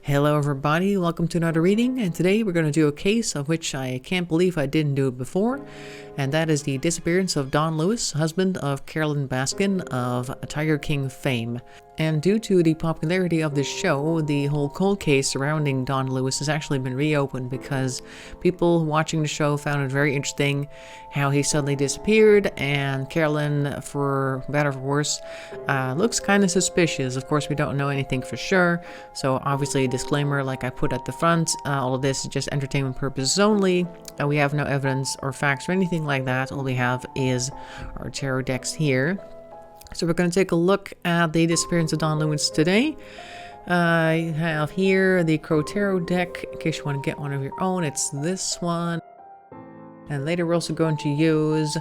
Hello everybody, welcome to another reading, and today we're going to do a case of which I can't believe I didn't do it before, and that is the disappearance of Don Lewis, husband of Carole Baskin of Tiger King fame. And due to the popularity of this show, the whole cold case surrounding Don Lewis has actually been reopened because people watching the show found it very interesting how he suddenly disappeared, and Carole, for better or for worse, looks kind of suspicious. Of course, we don't know anything for sure, so obviously a disclaimer like I put at the front, all of this is just entertainment purposes only, and we have no evidence or facts or anything like that. All we have is our tarot decks here. So we're going to take a look at the disappearance of Don Lewis today. I have here the Crow Tarot deck, in case you want to get one of your own. It's this one. And later we're also going to use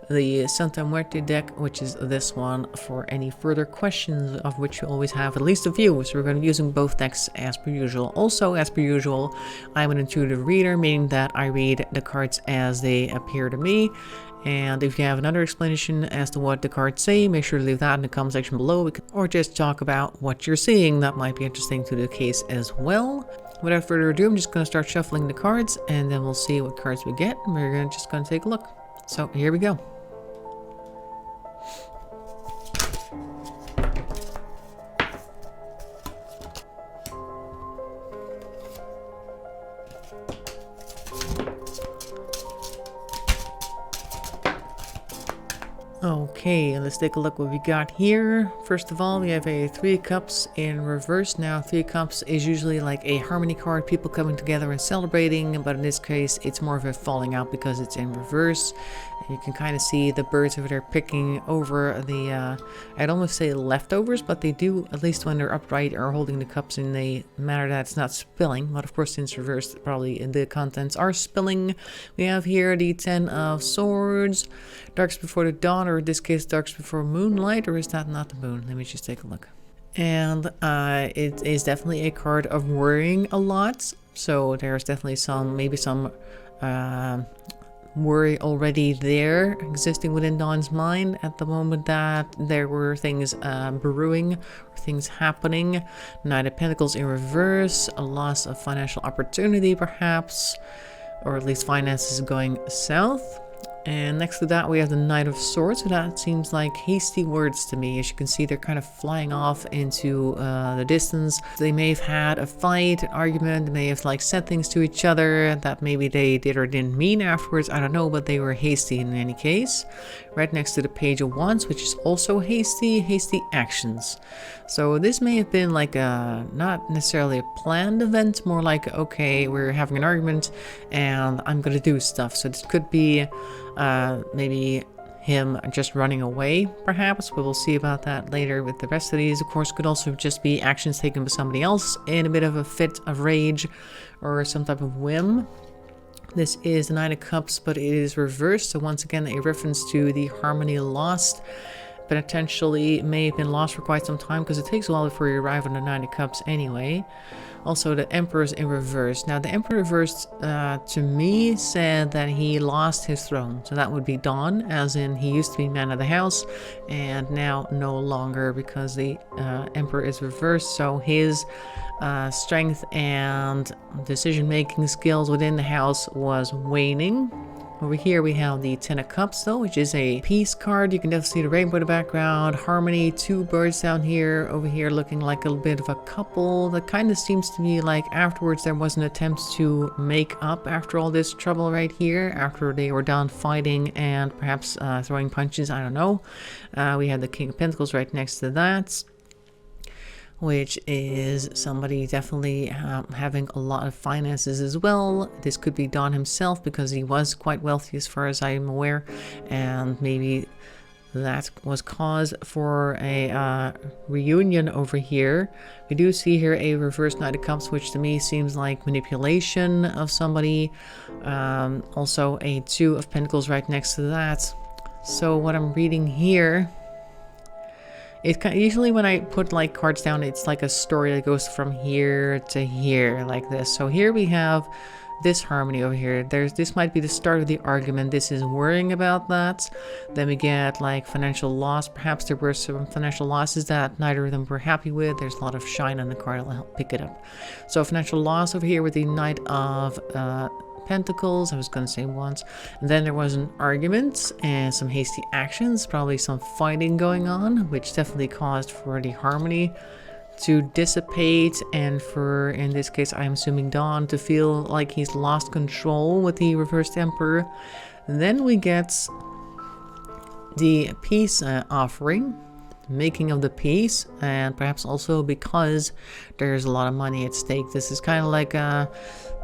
the Santa Muerte deck, which is this one, for any further questions, of which you always have at least a few. So we're going to be using both decks as per usual. Also, as per usual, I'm an intuitive reader, meaning that I read the cards as they appear to me. And if you have another explanation as to what the cards say, make sure to leave that in the comment section below, or just talk about what you're seeing. That might be interesting to the case as well. Without further ado, I'm just going to start shuffling the cards, and then we'll see what cards we get. And we're just going to take a look. So here we go. Okay, let's take a look what we got here. First of all, we have a Three of Cups in reverse. Now, Three of Cups is usually like a harmony card, people coming together and celebrating, but in this case, it's more of a falling out because it's in reverse. And you can kind of see the birds over there picking over the, I'd almost say leftovers, but they do, at least when they're upright, are holding the cups in a manner that it's not spilling. But of course, since reverse, probably the contents are spilling. We have here the Ten of Swords, Darks Before the Dawn, or in this case, Darks Before Moonlight, or is that not the moon? Let me just take a look. And it is definitely a card of worrying a lot. So there's definitely maybe some worry already there existing within Dawn's mind at the moment that there were things brewing, things happening. Knight of Pentacles in reverse, a loss of financial opportunity perhaps, or at least finances going south. And next to that we have the Knight of Swords, so that seems like hasty words to me. As you can see, they're kind of flying off into the distance. They may have had a fight, an argument, they may have like said things to each other that maybe they did or didn't mean afterwards, I don't know, but they were hasty in any case. Right next to the Page of Wands, which is also hasty actions. So this may have been like a, not necessarily a planned event, more like, okay, we're having an argument and I'm gonna do stuff. So this could be maybe him just running away, perhaps. We will see about that later with the rest of these. Of course, could also just be actions taken by somebody else in a bit of a fit of rage or some type of whim. This is the Nine of Cups, but it is reversed, so once again a reference to the harmony lost. Potentially may have been lost for quite some time, because it takes a while before you arrive on the Nine of Cups anyway. Also, the Emperor's in reverse. Now, the Emperor reversed to me said that he lost his throne. So that would be Don, as in he used to be man of the house, and now no longer, because the Emperor is reversed. So his strength and decision-making skills within the house was waning. Over here we have the Ten of Cups though, which is a peace card. You can definitely see the rainbow in the background, harmony, two birds down here, over here looking like a bit of a couple. That kind of seems to me like afterwards there was an attempt to make up after all this trouble right here, after they were done fighting and perhaps throwing punches, I don't know. We have the King of Pentacles right next to that, which is somebody definitely having a lot of finances as well. This could be Don himself, because he was quite wealthy as far as I'm aware, and maybe that was cause for a reunion over here. We do see here a reverse Knight of Cups, which to me seems like manipulation of somebody. Also a Two of Pentacles right next to that. So what I'm reading here, usually when I put like cards down, it's like a story that goes from here to here like this. So here we have disharmony over here. This might be the start of the argument. This is worrying about that. Then we get like financial loss. Perhaps there were some financial losses that neither of them were happy with. There's a lot of shine on the card. I'll help pick it up. So financial loss over here with the Knight of Pentacles. I was going to say once. And then there was an argument and some hasty actions, probably some fighting going on, which definitely caused for the harmony to dissipate, and for, in this case, I'm assuming Dawn to feel like he's lost control with the reversed Emperor. Then we get the peace offering, making of the peace, and perhaps also because there's a lot of money at stake. This is kind of like a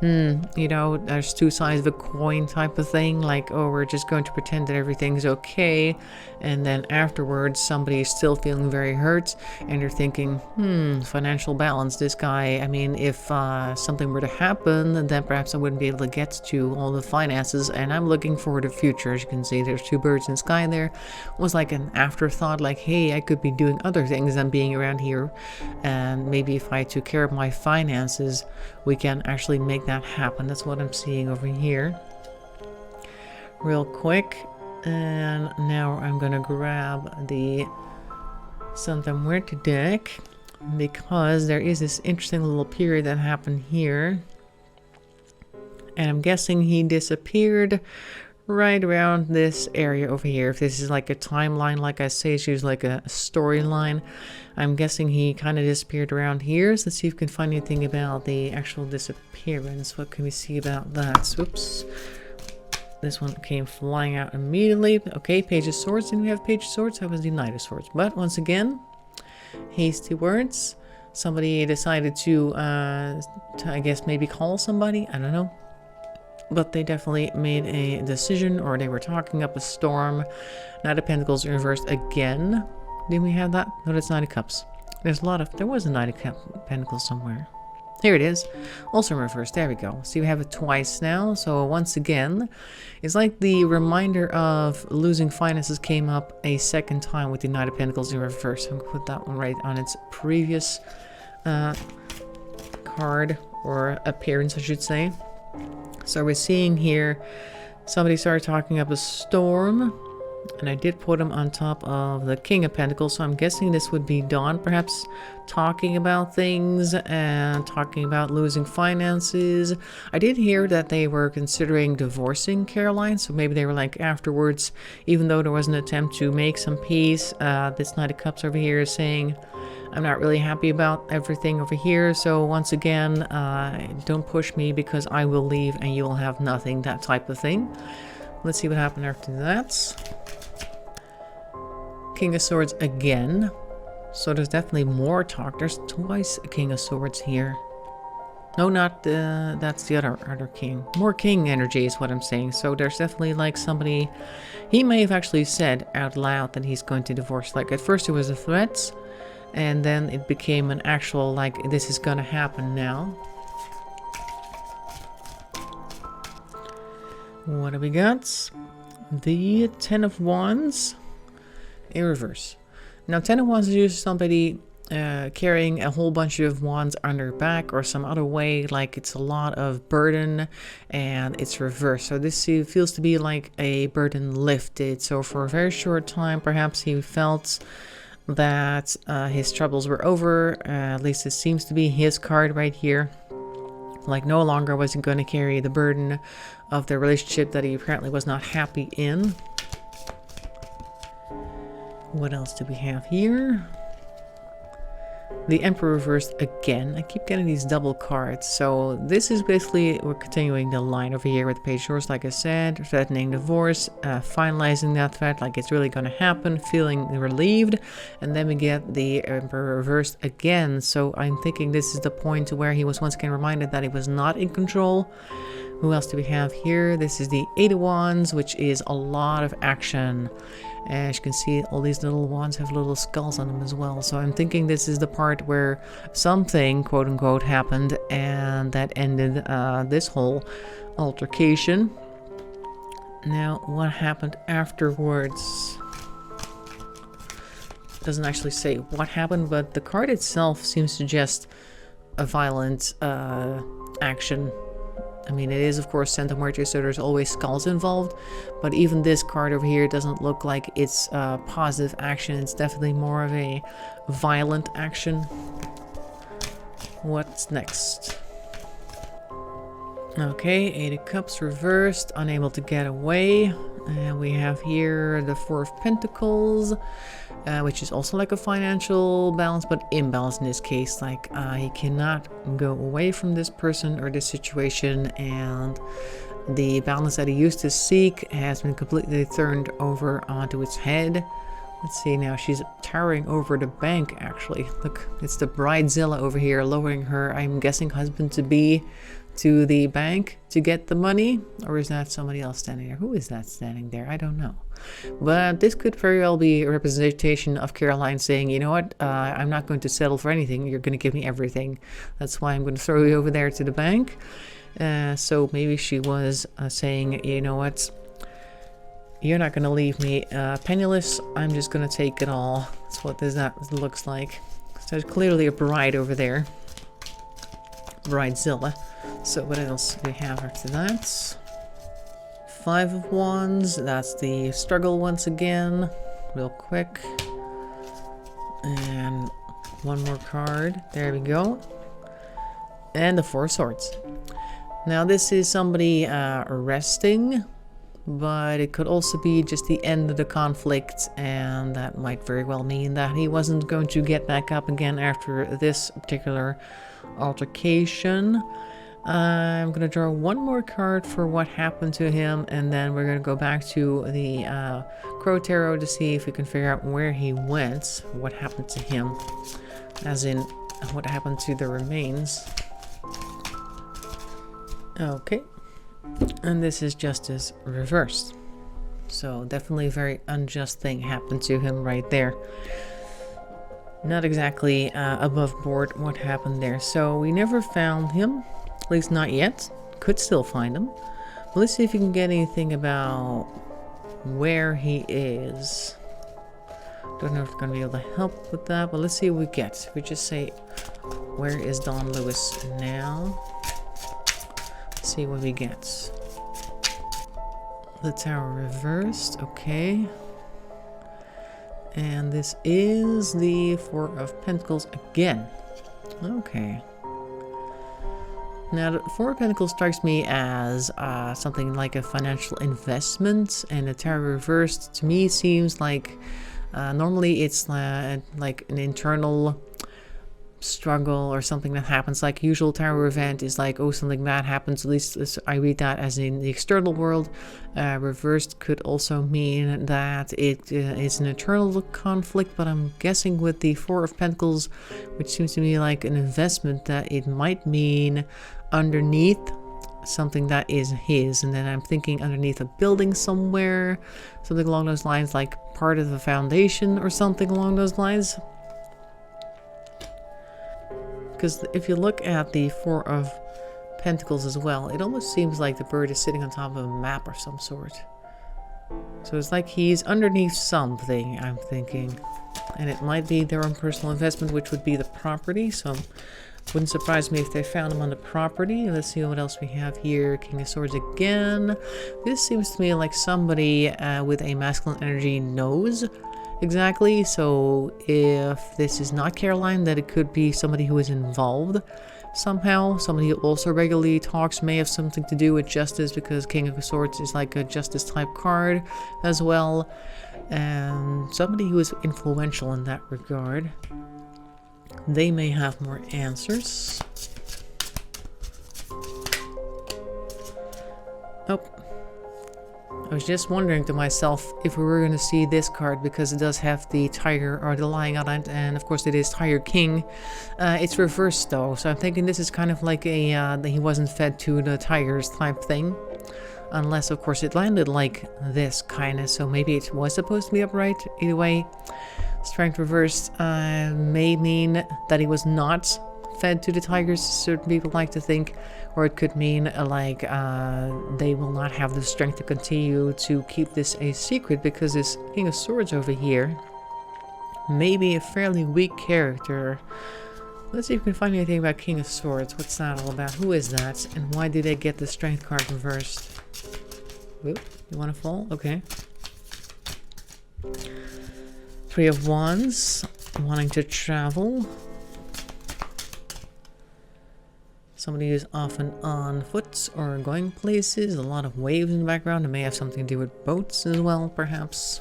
you know, there's two sides of a coin type of thing, like, oh, we're just going to pretend that everything's okay, and then afterwards somebody is still feeling very hurt, and you're thinking, financial balance, this guy, I mean, if something were to happen, then perhaps I wouldn't be able to get to all the finances, and I'm looking for the future. As you can see, there's two birds in the sky there. It was like an afterthought, like, hey, I could be doing other things than being around here, and maybe if I took care of my finances, we can actually make that happen. That's what I'm seeing over here. Real quick. And now I'm gonna grab the Santa Muerte deck, because there is this interesting little period that happened here. And I'm guessing he disappeared right around this area over here. If this is like a timeline, like I say, it's usually like a storyline. I'm guessing he kind of disappeared around here. So let's see if we can find anything about the actual disappearance. What can we see about that? Whoops. This one came flying out immediately. Okay, Page of Swords. Didn't we have Page of Swords? That was the Knight of Swords. But once again, hasty words. Somebody decided to I guess maybe call somebody. I don't know. But they definitely made a decision, or they were talking up a storm. Knight of Pentacles reversed again. Didn't we have that? No, that's Knight of Cups. There was a Knight of Pentacles somewhere. Here it is. Also reversed. There we go. So you have it twice now. So once again, it's like the reminder of losing finances came up a second time with the Knight of Pentacles in reverse. I'm going to put that one right on its previous card, or appearance, I should say. So we're seeing here somebody started talking up a storm, and I did put him on top of the King of Pentacles, so I'm guessing this would be Dawn perhaps talking about things and talking about losing finances. I did hear that they were considering divorcing Caroline, so maybe they were like afterwards, even though there was an attempt to make some peace, this Knight of Cups over here is saying, I'm not really happy about everything over here, so once again, don't push me because I will leave and you will have nothing, that type of thing. Let's see what happened after that. King of Swords again. So there's definitely more talk. There's twice a King of Swords here. No, not that's the other king. More king energy is what I'm saying. So there's definitely like somebody, he may have actually said out loud that he's going to divorce. Like at first it was a threat, and then it became an actual, like, this is gonna happen now. What do we got? The Ten of Wands in reverse. Now, Ten of Wands is usually somebody carrying a whole bunch of wands on their back or some other way, like it's a lot of burden, and it's reversed. So this feels to be like a burden lifted. So for a very short time, perhaps he felt that his troubles were over. At least it seems to be his card right here. Like no longer was he going to carry the burden of the relationship that he apparently was not happy in. What else do we have here? The Emperor reversed again. I keep getting these double cards. So this is basically, we're continuing the line over here with the Page of Swords, like I said, threatening divorce, finalizing that threat, like it's really going to happen, feeling relieved. And then we get the Emperor reversed again. So I'm thinking this is the point where he was once again reminded that he was not in control. Who else do we have here? This is the Eight of Wands, which is a lot of action. As you can see, all these little wands have little skulls on them as well. So I'm thinking this is the part where something, quote unquote, happened and that ended this whole altercation. Now, what happened afterwards? Doesn't actually say what happened, but the card itself seems to suggest a violent action. I mean, it is of course Santa Muerte, so there's always skulls involved, but even this card over here doesn't look like it's a positive action. It's definitely more of a violent action. What's next? Okay, 8 of Cups reversed, unable to get away. And we have here the 4 of Pentacles, which is also like a financial balance, but imbalance in this case. Like, he cannot go away from this person or this situation, and the balance that he used to seek has been completely turned over onto its head. Let's see now, she's towering over the bank actually. Look, it's the bridezilla over here lowering her, I'm guessing, husband-to-be to the bank to get the money. Or is that somebody else standing there? Who is that standing there? I don't know. But this could very well be a representation of Caroline saying, you know what, I'm not going to settle for anything. You're going to give me everything. That's why I'm going to throw you over there to the bank. So maybe she was saying, you know what, you're not going to leave me penniless. I'm just going to take it all. That's what that looks like. So there's clearly a bride over there. Bridezilla. So what else do we have after that? 5 of Wands. That's the struggle once again. Real quick. And one more card. There we go. And the 4 of Swords. Now this is somebody resting, but it could also be just the end of the conflict, and that might very well mean that he wasn't going to get back up again after this particular altercation. I'm going to draw one more card for what happened to him, and then we're going to go back to the Crow Tarot to see if we can figure out where he went, what happened to him, as in what happened to the remains. Okay, and this is Justice reversed. So definitely a very unjust thing happened to him right there. Not exactly above board what happened there. So we never found him. At least not yet. Could still find him. But let's see if we can get anything about where he is. Don't know if we're going to be able to help with that, but let's see what we get. We just say, where is Don Lewis now? Let's see what we get. The Tower reversed. Okay. And this is the 4 of Pentacles again. Okay. Now, the 4 of Pentacles strikes me as something like a financial investment, and the Tower reversed to me seems like normally it's like an internal struggle or something that happens. Like usual Tower event is like, oh, something bad happens. At least I read that as in the external world. Reversed could also mean that it is an internal conflict, but I'm guessing with the 4 of Pentacles, which seems to me like an investment, that it might mean underneath something that is his. And then I'm thinking underneath a building somewhere, something along those lines, like part of the foundation or something along those lines. Because if you look at the 4 of Pentacles as well, it almost seems like the bird is sitting on top of a map of some sort. So it's like he's underneath something, I'm thinking. And it might be their own personal investment, which would be the property. So wouldn't surprise me if they found him on the property. Let's see what else we have here. King of Swords again. This seems to me like somebody with a masculine energy knows exactly. So if this is not Caroline, that it could be somebody who is involved somehow. Somebody who also regularly talks, may have something to do with justice, because King of Swords is like a justice type card as well. And somebody who is influential in that regard. They may have more answers. Oh. I was just wondering to myself if we were going to see this card, because it does have the tiger or the lion on it, and of course it is Tiger King. It's reversed though, so I'm thinking this is kind of like a that he wasn't fed to the tigers type thing. Unless of course it landed like this kind of, so maybe it was supposed to be upright. Either way, strength reversed may mean that he was not fed to the tigers, certain people like to think, or it could mean like they will not have the strength to continue to keep this a secret, because this King of Swords over here may be a fairly weak character. Let's see if we can find anything about King of Swords. What's that all about? Who is that? And why did they get the strength card reversed? Oop, you want to fall? Okay. Three of Wands. Wanting to travel. Somebody who's often on foot or going places. A lot of waves in the background. It may have something to do with boats as well, perhaps.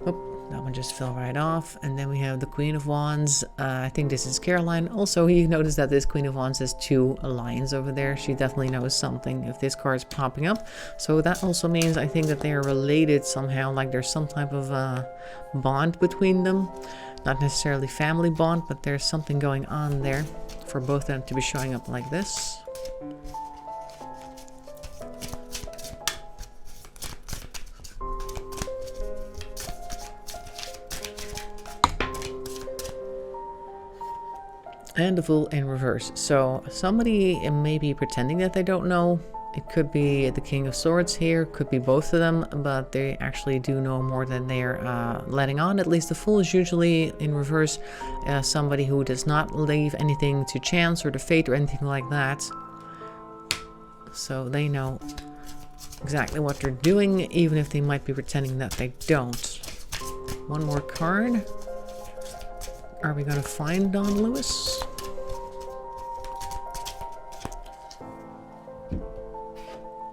Oh, that one just fell right off. And then we have the Queen of Wands. I think this is Caroline. Also, you notice that this Queen of Wands has two lions over there. She definitely knows something if this card is popping up. So that also means I think that they are related somehow. Like there's some type of bond between them. Not necessarily family bond, but there's something going on there for both of them to be showing up like this. And the Fool in reverse. So somebody may be pretending that they don't know. It could be the King of Swords here, could be both of them, but they actually do know more than they're letting on. At least the Fool is usually in reverse somebody who does not leave anything to chance or to fate or anything like that. So they know exactly what they're doing, even if they might be pretending that they don't. One more card. Are we going to find Don Lewis?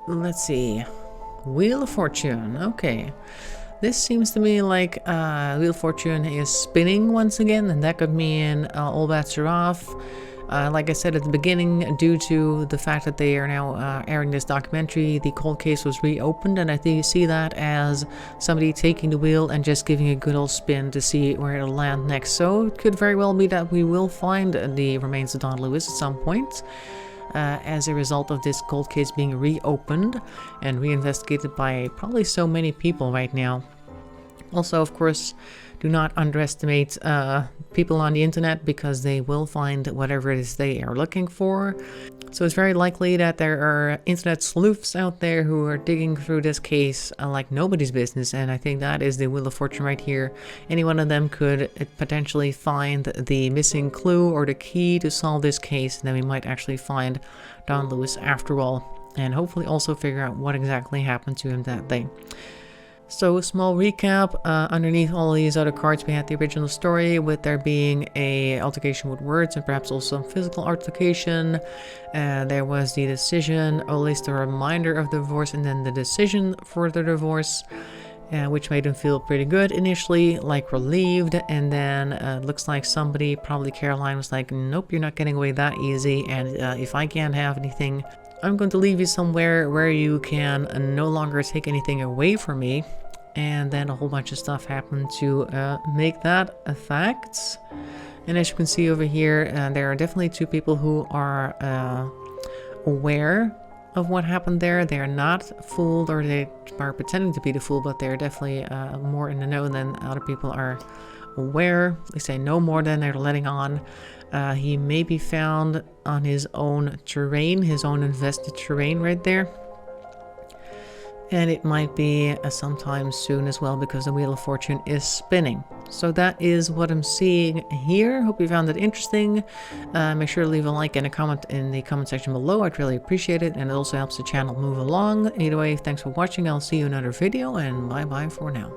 Let's see. Wheel of Fortune. Okay. This seems to me like Wheel of Fortune is spinning once again, and that could mean all bets are off. Like I said at the beginning, due to the fact that they are now airing this documentary, the cold case was reopened, and I think you see that as somebody taking the wheel and just giving a good old spin to see where it'll land next. So it could very well be that we will find the remains of Don Lewis at some point. As a result of this cold case being reopened and reinvestigated by probably so many people right now. Also, of course, do not underestimate people on the internet, because they will find whatever it is they are looking for. So it's very likely that there are internet sleuths out there who are digging through this case like nobody's business, and I think that is the Wheel of Fortune right here. Any one of them could potentially find the missing clue or the key to solve this case, and then we might actually find Don Lewis after all, and hopefully also figure out what exactly happened to him that day. So a small recap, underneath all these other cards we had the original story, with there being a altercation with words and perhaps also some physical altercation. There was the decision, or at least a reminder of the divorce, and then the decision for the divorce, which made him feel pretty good initially, like relieved, and then looks like somebody, probably Caroline, was like, nope, you're not getting away that easy, and if I can't have anything, I'm going to leave you somewhere where you can no longer take anything away from me. And then a whole bunch of stuff happened to make that a fact. And as you can see over here, there are definitely two people who are aware of what happened there. They are not fooled, or they are pretending to be the fool, but they're definitely more in the know than other people are aware. They say no more than they're letting on. He may be found on his own terrain, his own invested terrain right there. And it might be sometime soon as well, because the Wheel of Fortune is spinning. So that is what I'm seeing here. Hope you found it interesting. Make sure to leave a like and a comment in the comment section below. I'd really appreciate it, and it also helps the channel move along. Either way, thanks for watching. I'll see you in another video, and bye bye for now.